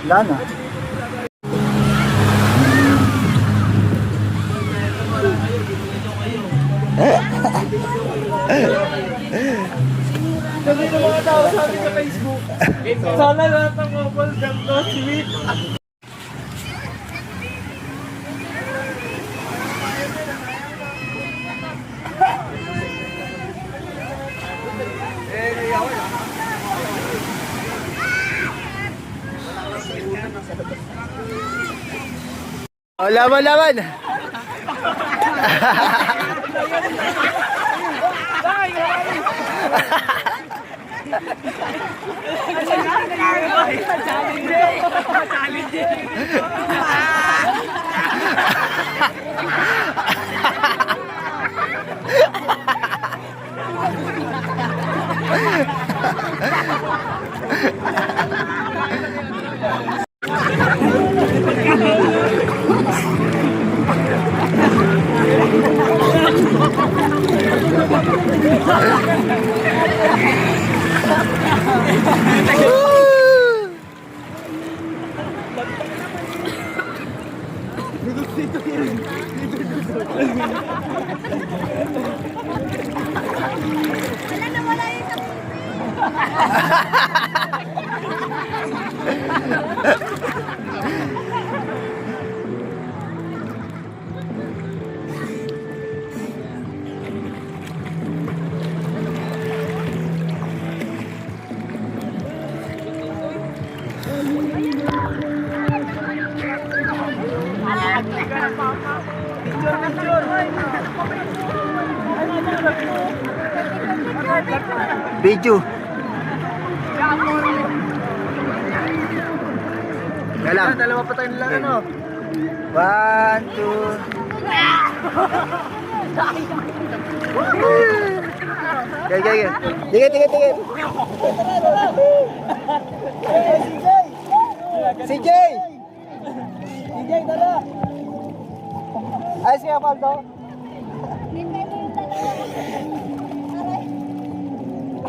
Wala na. Sabi ng mga tao sa akin sa Facebook, sana lahat ng couple ganito, sweet. Oh, laban, laban! Video. Galang. Dalawa pa tayo nilang ano. 1, 2. Gaya. Tingin. CJ, dala. Ayos kaya, Paldo?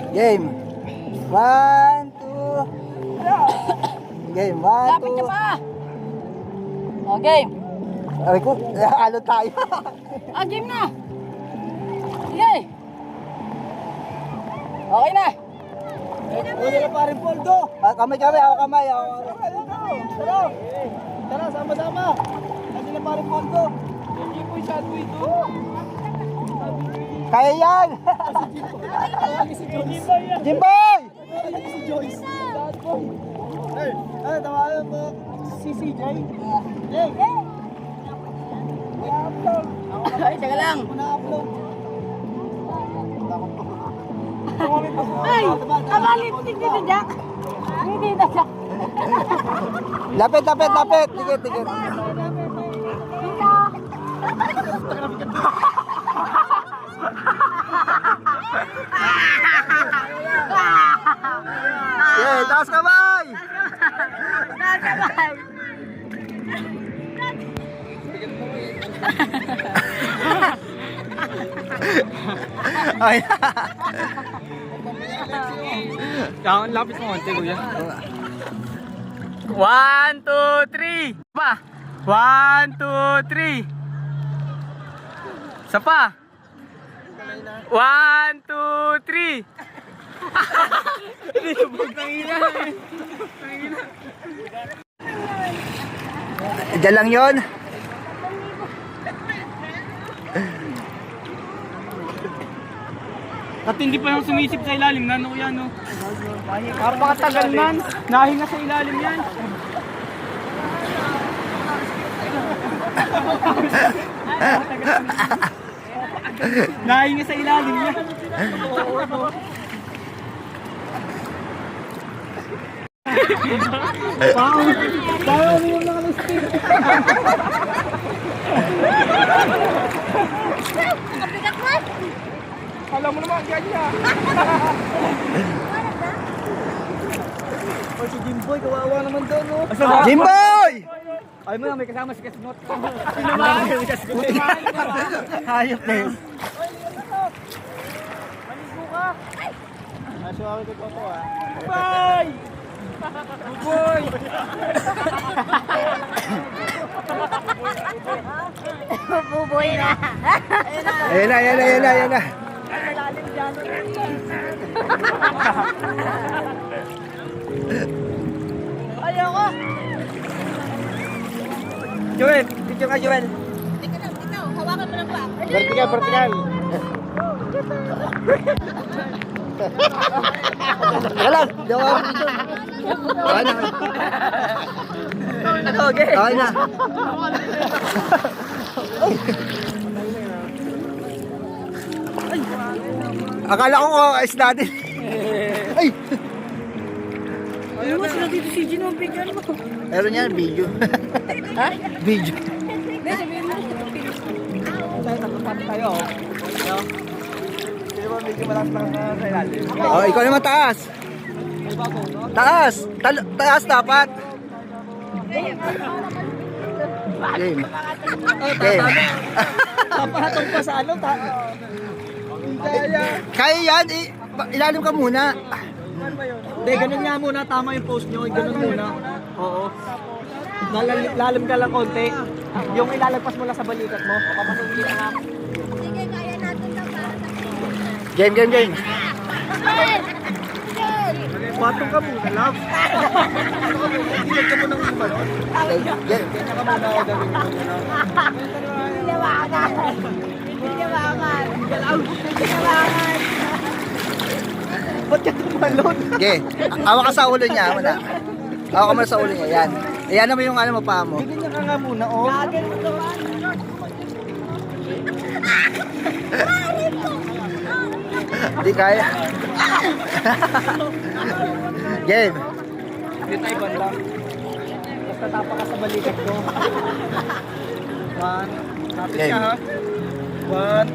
Game. 1, 2. Game. 1, 2. O, game. Ay ko, halo tayo. Game na. Sige. Okay na. Wala na pa rin Poldo. Kamay. Tara, sama-sama. Kasi na pa rin Poldo. Hindi po isado ito. Kaya yan. Si Joyce. Jimboy! Si Joyce. Ay, tawagan mo si CJ. Hey! Ay, teka lang. Na-upload. Ay, lipstick dito, Jack. Hindi na, Jack. Lapit. Tigit. Yeah, taas kamay! Nasabay. Ay. Kang lapis mo konti, kuya. 1, 2, 3. Pa. 1, 2, 3. Isa pa. 1, 2, 3. Diyan lang yun. At hindi pa lang sumisip sa ilalim na ano yan, no? Napakatagal man. Nahinga sa ilalim yan. Nahinga sa ilalim yan. Tayo mo yung nakalustig. Kapigat mo? Alam mo naman, ganyan. O si Jimboy, kawawa naman doon, no? Jimboy! Ay mo na, may kasama si Kasnot. Sino ba? Hayop na yun. Bye! Boy! Buboy na. Ayan na, ayan na, ayan na, ayan na. Ayoko. Joel, picture ka Joel. Ikaw, hawakan mo lang pa. Vertical, vertical. Wala, di ako picture. Okay na. Okay na. Akala ko isda din. Ay! Ano mo sila dito si Gino? Bigyan mo. Meron yan, video. Ha? Video. Hindi, sabihin mo. Oh, ikaw naman taas. Taas. Taas dapat. Game. Game. Papatong pa sa ano? Kaya yan, ilalim ka muna. Hindi, ganun nga muna. Tama yung post nyo. Ganun muna. Oo. Lalim ka lang konti. Yung ilalagpas mo lang sa balikat mo. Papapasukin ka nga. Sige, kaya natin lang para sa Game, game, game. Patong ka muna, love. Hindi ka muna ng balon. Game. Ganyan ka muna ako gawin mo. Hinawakan. Hinawakan. Hinawakan. Ba't ka tumalon? Okay. Awa ka sa ulo niya, muna. Awa ka muna sa ulo niya, yan. Ayan naman yung ano mo, paa mo. Ganyan ka nga muna, oh. Gagawin mo to. Hindi kaya. Game. Hindi tayo banda. Basta tapa ka sa balikat ko. One. Kapit Game. ka, ha? One.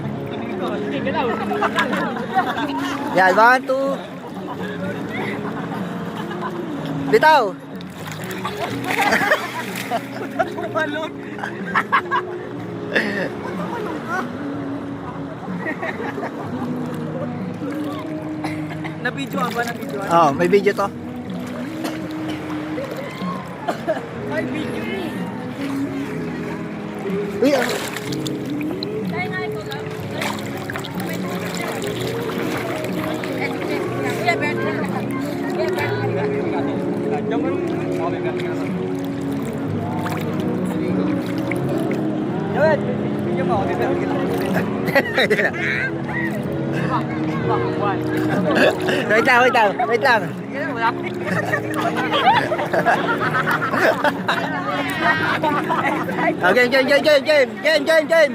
Yan, 1, 2. Bitaw. Tumalon. Na-videoan ba? Na-videoan? Oh, may video to. Ay, video ni. Uy, ah. Kaya nga ito lang. Kuya Bert. Kuya Bert. Yun, video mo. Wait lang, wait lang, wait lang. Okay, game, game, game, game, game, game, game.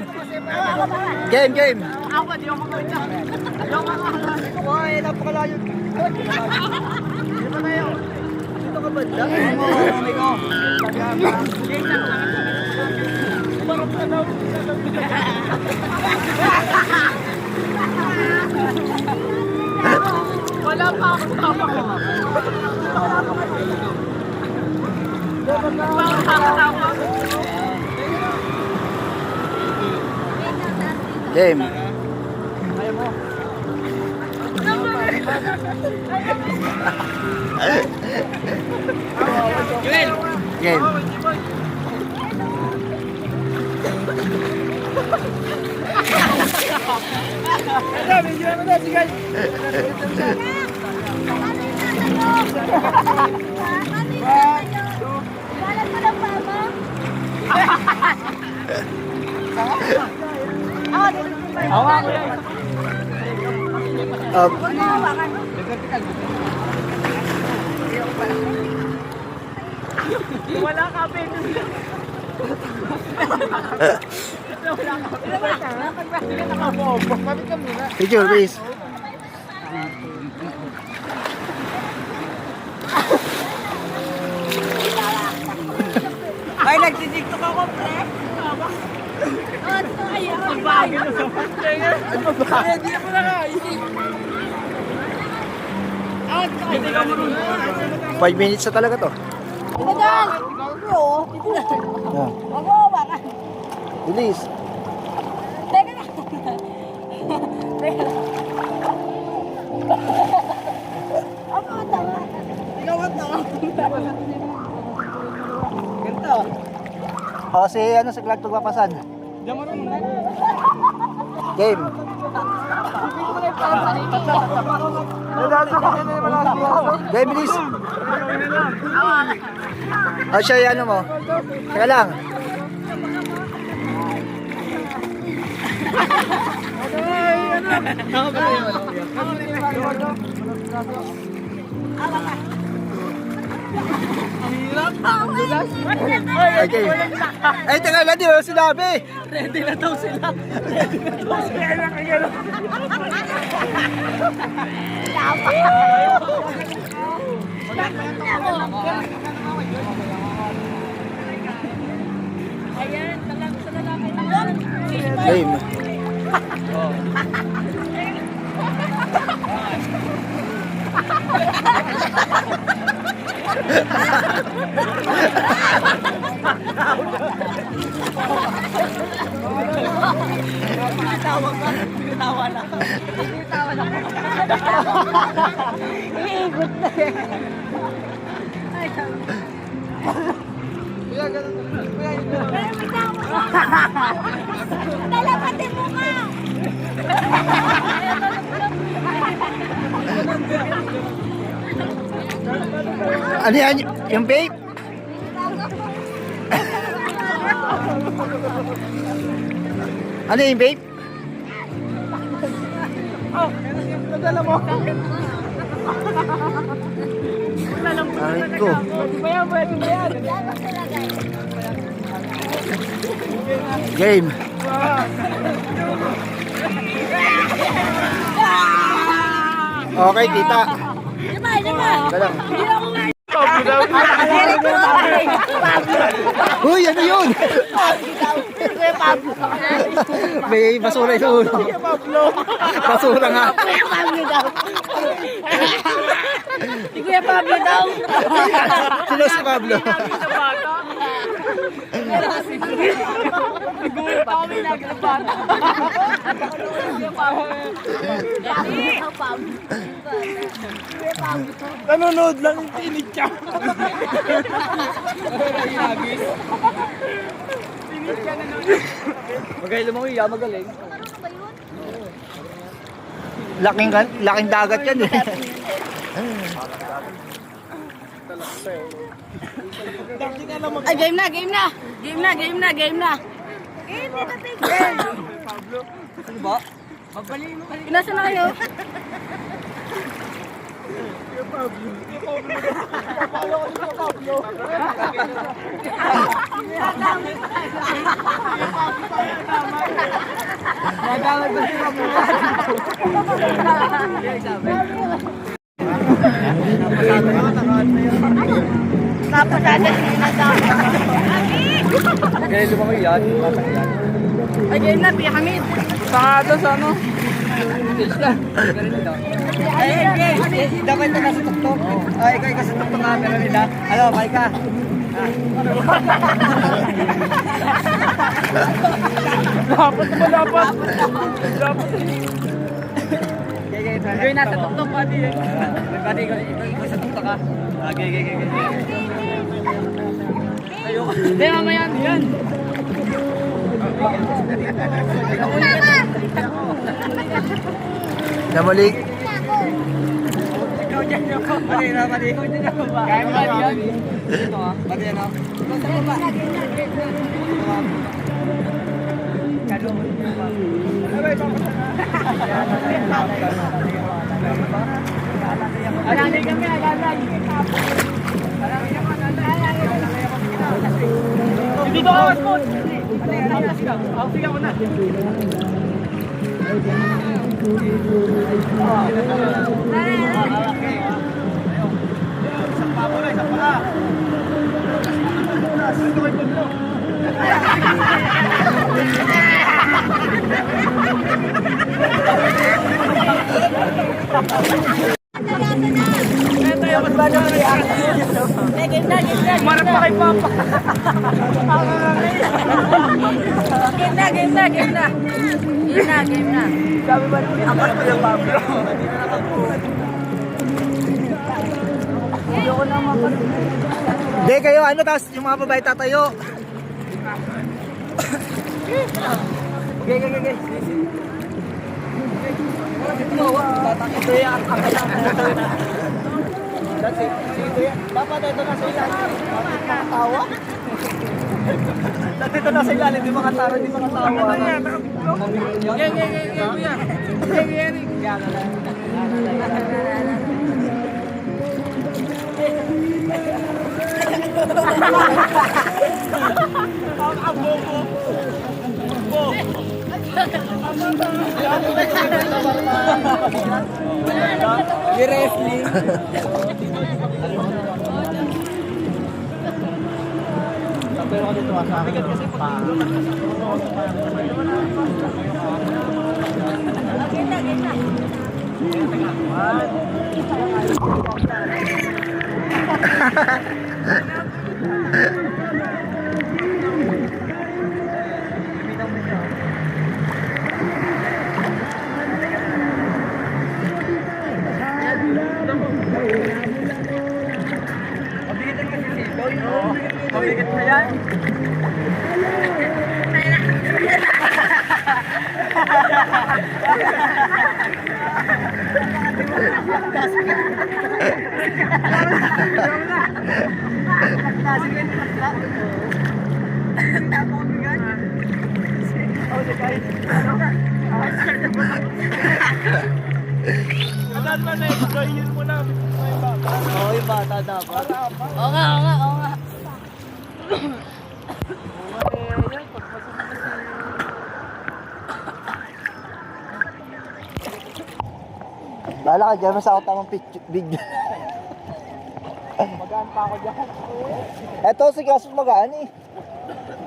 Game, game. Ako, di ako makawin na. Di ako makawin. Uy, napakalayo. Dito pa tayo. Dito ka ba? Dami ko. Parang ka daw. Wala pa ako tama ko. Game. Ayaw mo. Joel! Game. Video mo na, sige. Balat mo ng mama. Hawa ko yan. Hinawakan. Wala ka, Ben. Picture, please. Ay, nagtitiktok ako, pre. Ang bagay na sa pagkaya. Hindi mo na nga. Hindi ka marunong. 5 minutes na talaga to. Tinagal. Oo. Oh. Wag mo hawakan. Bilis. Teka na. Teka. O, si ano, si Clark Tugpapasan. Game. Game, bilis. O, siya yung ano mo. Teka lang. Okay. Ay, teka lang, di ba sinabi? Ready na daw sila. Game. Dalapatin mo ka! Ano yan? Yung vape? Ano yung vape? Nadala mo. Aray ko. Game. Okay, kita. Diba, diba? Galang. Hindi ako nga. Uy, ano yun? May basura yung ulo. Basura nga. Si Kuya Pablo daw. Sino si Pablo? Nanonood lang yung tinig siya. Magaling lumangoy, magaling. Laking dagat yan eh. Ay, game na, game na. Game na, game na, game na. Game na, game. Ano ba? Nasa na kayo? Napasada niya na daw. Magaling lumangoy yan. Ay, game na, Pia Hamid. Saka sa ano? Stage na. Dapat na nasa tuktok. Ay, ikaw sa tuktok nga. Meron nila. Ano, balik ka. Dapat mo, dapat. Gawin nasa tuktok, pati. Pati, ikaw sa tuktok ka. Okay. Ayoko. Hindi, mamaya yan. Namalik. Ikaw dyan ako. Pati. Ikaw dyan ako ba? Kaya mo ba yan? Ito ha? Pati yan ha? Ikaw sa baba. Kano mo yung baba? Abay, alalay kami, alalay. Dito ka, Osmond! Sige ako na. Isang pa mo na, isang pa. Dito kay Pablo. Ito yung mas bago na Game na, game na. Marap pa kay Papa. Game na, game na, game na. Game na, game na. Sabi ba naman? Apat pa yung Pablo. Hindi kayo, ano, tapos yung mga babae tatayo. Okay. Ito yan. That's it. Ito yan. Dapat ito na sa ilalim. Bakit makatawa? Dapat ito na sa ilalim. Di makatawa. Di makatawa. Di-wrestling. Pero ako dito sa akin kasi mabigat na yan. Oo, yung bata dapat. Oo nga. Bahala ka dyan, mas ako tamang video. Magaan pa ako dyan. Eto, si Kasos magaan eh.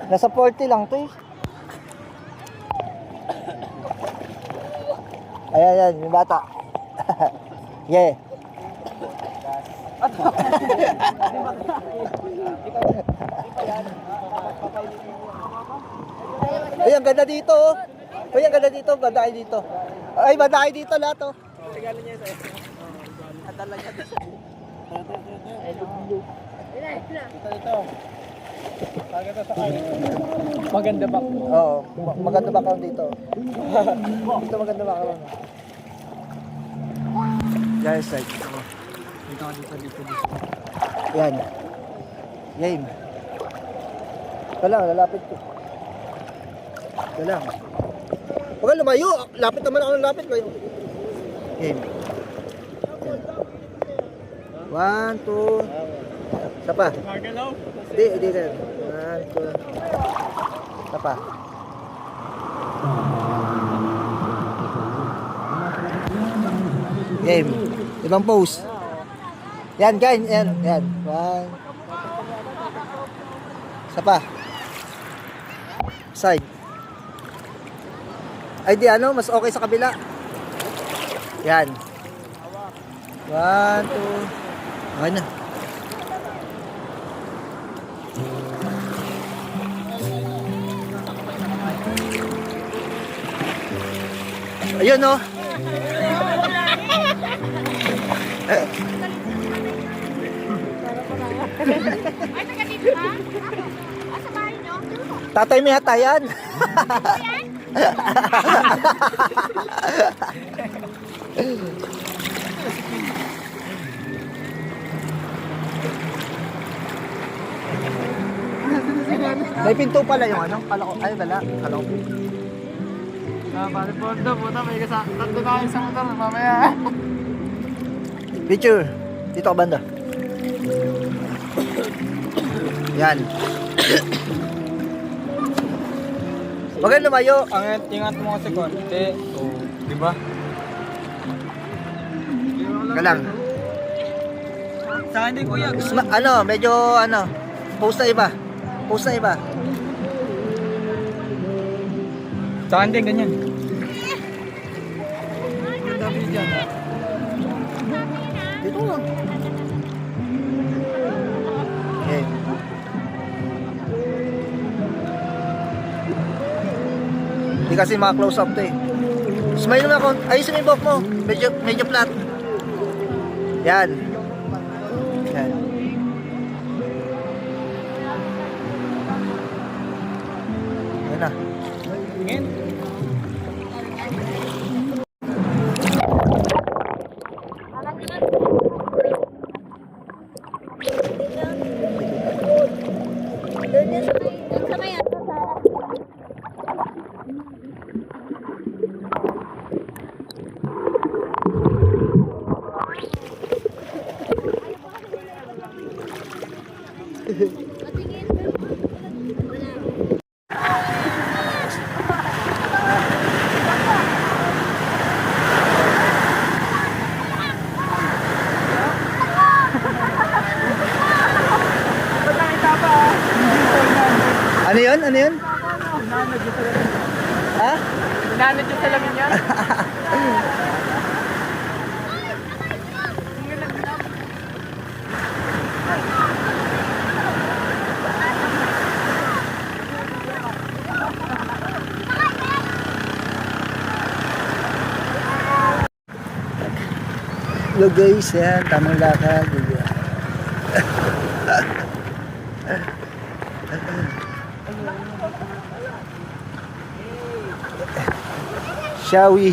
Nasa 40 lang to eh. Ayan, yung bata. Yeah. Ay, ang ganda dito oh. Ay, ang ganda dito, banda kayo dito. Ay, banda kayo dito lahat oh. Regalan niya sa'yo. Atala niya. Ito. Maganda ba? Oo, maganda background dito. Dito maganda background. Guys, right. Dito. Yan. Game. Wala, lalapit ko. Wala. Huwag ka lumayo. Lapit naman ako ng lapit. Game. 1, 2. Isa pa. Magalaw. Hindi. 1, 2. Isa pa. Game. Ibang pose. Yan, guys. Yan. 1. Isa pa. Side. Ay di ano, mas okay sa kabila. Yan. 1, 2. Okay na. Ayun oh. Ay, taga dito ba? Sa bahay nyo? Tatay may hatayan. May pinto pala yung ano? Kala ko, ay wala. Kala ko. Balik po ito, puta. May tatlo na kayo sa motor. Mamaya. Picture. Dito ka banda. Yan. Maganda lumayo. Ingat mo kasi konti. Oh, di ba? Galang. Sa hindi kuya. Ano, medyo ano, post na iba. Post na iba. Sa hindi ganyan. Dami dyan. Dito lang. Okay. Hindi kasi mga close up to eh. Smile na ako. Ayusin mo yung buhok mo. Medyo flat. Yan. Yan. na. Tingin. Ano yun? Ano yun? Ha? Nanod yung salamin yan. Hello guys, yan, tamang lakad. Shall we?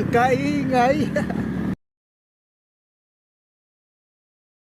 Kaingay.